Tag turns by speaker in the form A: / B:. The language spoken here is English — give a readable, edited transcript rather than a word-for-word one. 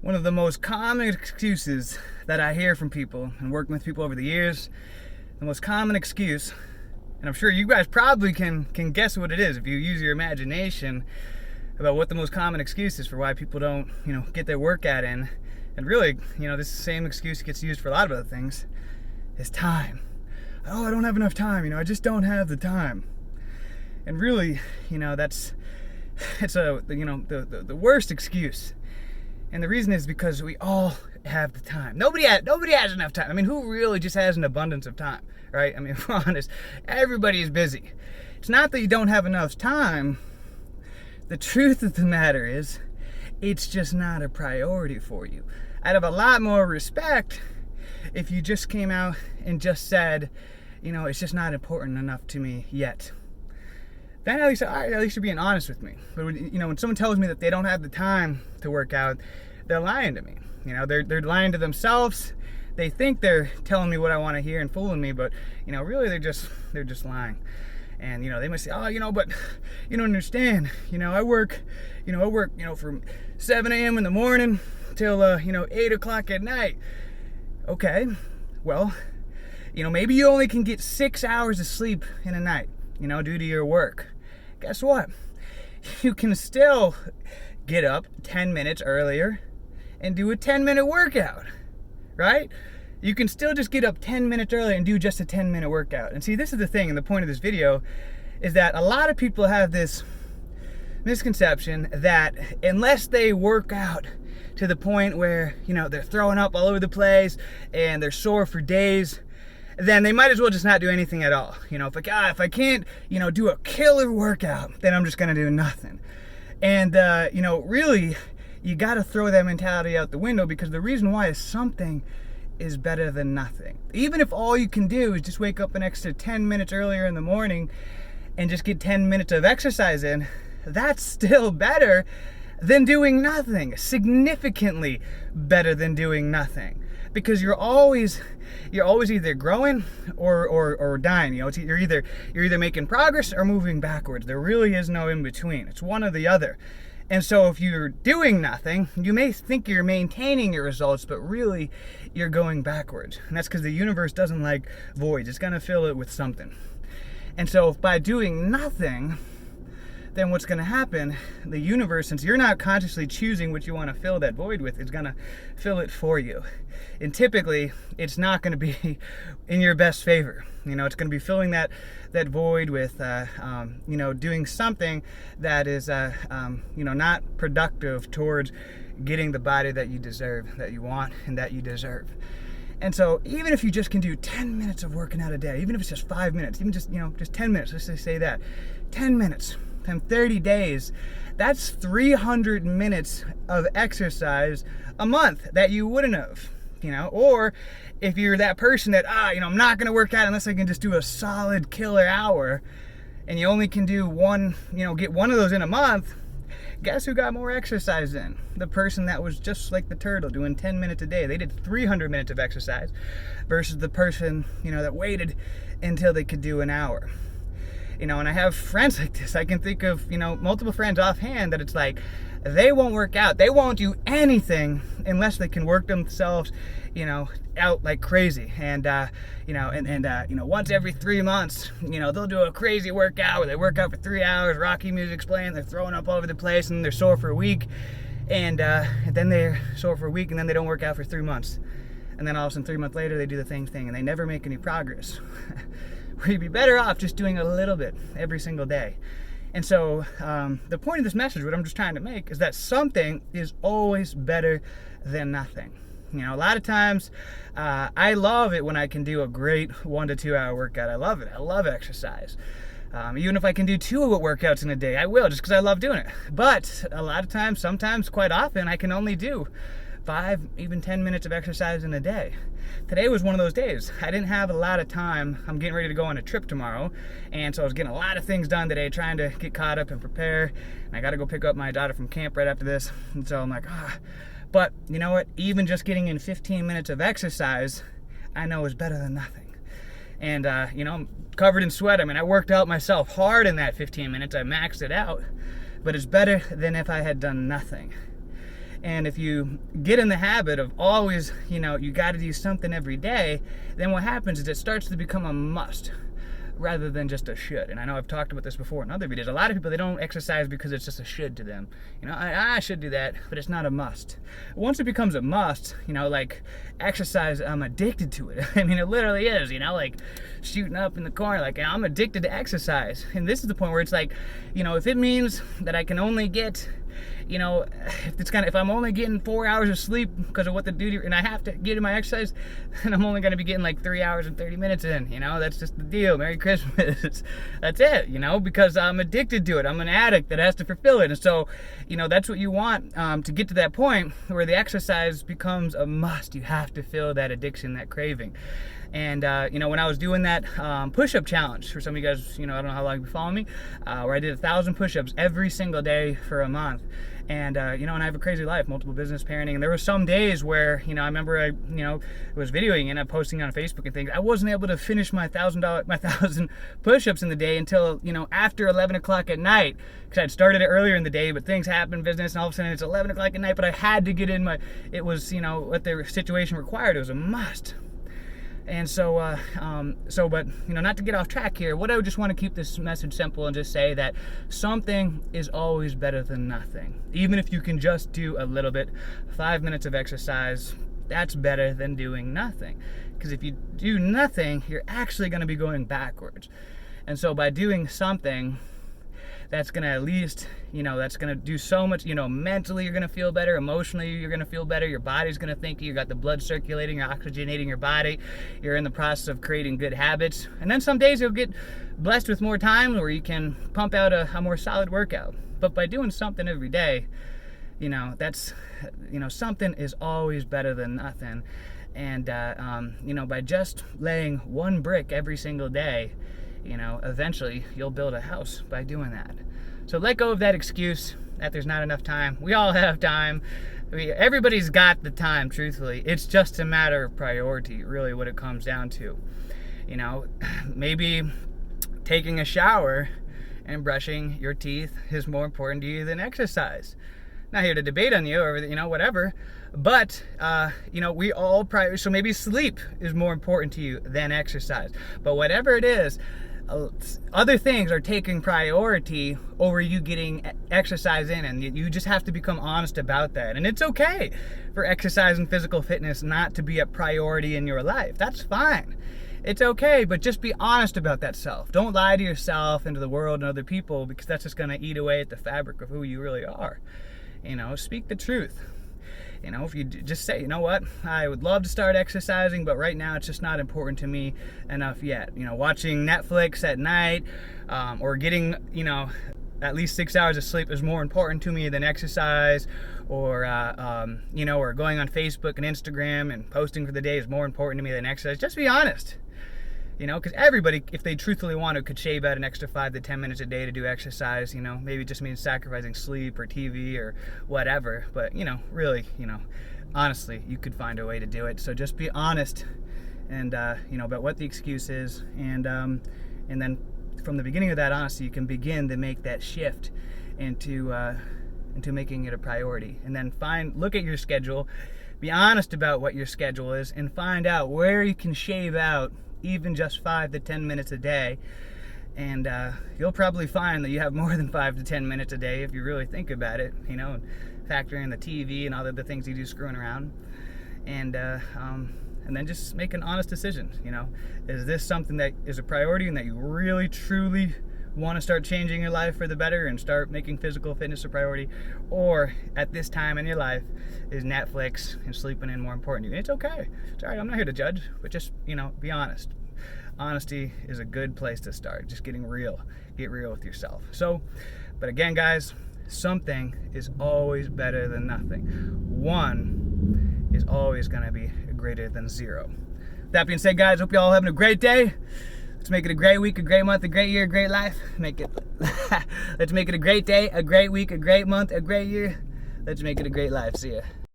A: One of the most common excuses that I hear from people and working with people over the years, the most common excuse, and I'm sure you guys probably can guess what it is if you use your imagination about what the most common excuse is for why people don't, get their workout in. And really, this same excuse gets used for a lot of other things, is time. Oh, I don't have enough time, I just don't have the time. And really, it's the worst excuse. And the reason is because we all have the time. Nobody has enough time. I mean, who really just has an abundance of time, right? I mean, if we're honest, everybody is busy. It's not that you don't have enough time. The truth of the matter is, it's just not a priority for you. I'd have a lot more respect if you just came out and just said, it's just not important enough to me yet. Then at least you're being honest with me. But when someone tells me that they don't have the time to work out, they're lying to me. They're lying to themselves. They think they're telling me what I want to hear and fooling me, but really they're just lying. And they might say, but you don't understand. I work from 7 a.m. in the morning till 8 o'clock at night. Okay, well, maybe you only can get 6 hours of sleep in a night, due to your work. Guess what? You can still get up 10 minutes earlier and do a 10-minute workout, right? You can still just get up 10 minutes earlier and do just a 10-minute workout. And see, this is the thing, and the point of this video is that a lot of people have this misconception that unless they work out to the point where, they're throwing up all over the place and they're sore for days, then they might as well just not do anything at all. If I can't, do a killer workout, then I'm just gonna do nothing. And, really, you gotta throw that mentality out the window, because the reason why is something is better than nothing. Even if all you can do is just wake up an extra 10 minutes earlier in the morning and just get 10 minutes of exercise in, that's still better than doing nothing. Significantly better than doing nothing. Because you're always either growing or dying. You're either making progress or moving backwards. There really is no in between. It's one or the other. And so if you're doing nothing, you may think you're maintaining your results, but really you're going backwards. And that's because the universe doesn't like voids. It's gonna fill it with something. And so by doing nothing, then what's going to happen, the universe, since you're not consciously choosing what you want to fill that void with, is going to fill it for you. And typically, it's not going to be in your best favor. It's going to be filling that void with, doing something that is, not productive towards getting the body that you deserve, that you want, and that you deserve. And so even if you just can do 10 minutes of working out a day, even if it's just 5 minutes, even just 10 minutes, let's just say that, 10 minutes, and 30 days, that's 300 minutes of exercise a month that you wouldn't have, or if you're that person that, I'm not going to work out unless I can just do a solid killer hour, and you only can do one, get one of those in a month, guess who got more exercise in? The person that was just like the turtle doing 10 minutes a day. They did 300 minutes of exercise versus the person, that waited until they could do an hour. And I have friends like this. I can think of, multiple friends offhand that it's like, they won't work out. They won't do anything unless they can work themselves, out like crazy. And, once every 3 months, they'll do a crazy workout where they work out for 3 hours, Rocky music's playing, they're throwing up all over the place, and they're sore for a week. And then they're sore for a week, and then they don't work out for 3 months. And then all of a sudden, 3 months later, they do the same thing, and they never make any progress. Where you'd be better off just doing a little bit every single day. And so the point of this message, what I'm just trying to make, is that something is always better than nothing. A lot of times I love it when I can do a great 1 to 2 hour workout. I love it. I love exercise. Even if I can do 2 workouts in a day, I will, just because I love doing it. But a lot of times, sometimes, quite often, I can only do 5, even 10 minutes of exercise in a day. Today was one of those days. I didn't have a lot of time. I'm getting ready to go on a trip tomorrow, and so I was getting a lot of things done today, trying to get caught up and prepare. And I got to go pick up my daughter from camp right after this, and so I'm like, But you know what? Even just getting in 15 minutes of exercise, I know is better than nothing. And I'm covered in sweat. I mean, I worked out myself hard in that 15 minutes. I maxed it out, but it's better than if I had done nothing. And if you get in the habit of always, you got to do something every day, then what happens is it starts to become a must rather than just a should. And I know I've talked about this before in other videos. A lot of people, they don't exercise because it's just a should to them. I should do that, but it's not a must. Once it becomes a must, like exercise, I'm addicted to it. I mean, it literally is, like shooting up in the corner, like I'm addicted to exercise. And this is the point where it's like, if it means that I can only get, if I'm only getting 4 hours of sleep because of what the duty, and I have to get in my exercise, then I'm only going to be getting like 3 hours and 30 minutes in, that's just the deal. Merry Christmas. That's it, because I'm addicted to it. I'm an addict that has to fulfill it. And so, that's what you want, to get to that point where the exercise becomes a must. You have to feel that addiction, that craving. And, when I was doing that push-up challenge, for some of you guys, I don't know how long you've been following me, where I did 1,000 push-ups every single day for a month. And, and I have a crazy life, multiple business, parenting. And there were some days where, I remember I was videoing and I'm posting on Facebook and things. I wasn't able to finish my 1,000 push-ups in the day until, after 11 o'clock at night. Because I'd started it earlier in the day, but things happened, business, and all of a sudden it's 11 o'clock at night, but I had to get in it was, what the situation required. It was a must. And so, but, not to get off track here, what I would just want to keep this message simple and just say that something is always better than nothing. Even if you can just do a little bit, 5 minutes of exercise, that's better than doing nothing. Because if you do nothing, you're actually going to be going backwards. And so by doing something, that's going to at least, that's going to do so much, mentally you're going to feel better, emotionally you're going to feel better, your body's going to think you got the blood circulating, you're oxygenating your body, you're in the process of creating good habits. And then some days you'll get blessed with more time where you can pump out a more solid workout. But by doing something every day, that's, something is always better than nothing. And, by just laying one brick every single day, eventually you'll build a house by doing that. So let go of that excuse that there's not enough time. We all have time. Everybody's got the time, truthfully. It's just a matter of priority, really what it comes down to. Maybe taking a shower and brushing your teeth is more important to you than exercise. Not here to debate on you or, whatever. But, we all so maybe sleep is more important to you than exercise. But whatever it is, other things are taking priority over you getting exercise in, and you just have to become honest about that. And it's okay for exercise and physical fitness not to be a priority in your life. That's fine. It's okay, but just be honest about that self. Don't lie to yourself and to the world and other people, because that's just going to eat away at the fabric of who you really are. Speak the truth. If you just say, what, I would love to start exercising, but right now it's just not important to me enough yet. Watching Netflix at night, or getting, at least 6 hours of sleep is more important to me than exercise, or, or going on Facebook and Instagram and posting for the day is more important to me than exercise. Just be honest. Because everybody, if they truthfully want to, could shave out an extra 5 to 10 minutes a day to do exercise. Maybe it just means sacrificing sleep or TV or whatever. But, really, honestly, you could find a way to do it. So just be honest and, about what the excuse is. And then from the beginning of that honesty, you can begin to make that shift into making it a priority. And then look at your schedule, be honest about what your schedule is, and find out where you can shave out even just 5 to 10 minutes a day. And you'll probably find that you have more than 5 to 10 minutes a day if you really think about it, and factor in the TV and all the things you do screwing around. And then just make an honest decision. Is this something that is a priority and that you really, truly want to start changing your life for the better and start making physical fitness a priority? Or at this time in your life, is Netflix and sleeping in more important to you? It's okay. It's all right. I'm not here to judge, but just, be honest. Honesty is a good place to start. Just getting real. Get real with yourself. So, but again, guys, something is always better than nothing. 1 is always going to be greater than 0. That being said, guys, hope you all having a great day. Let's make it a great week, a great month, a great year, a great life. Let's make it a great day, a great week, a great month, a great year. Let's make it a great life. See ya.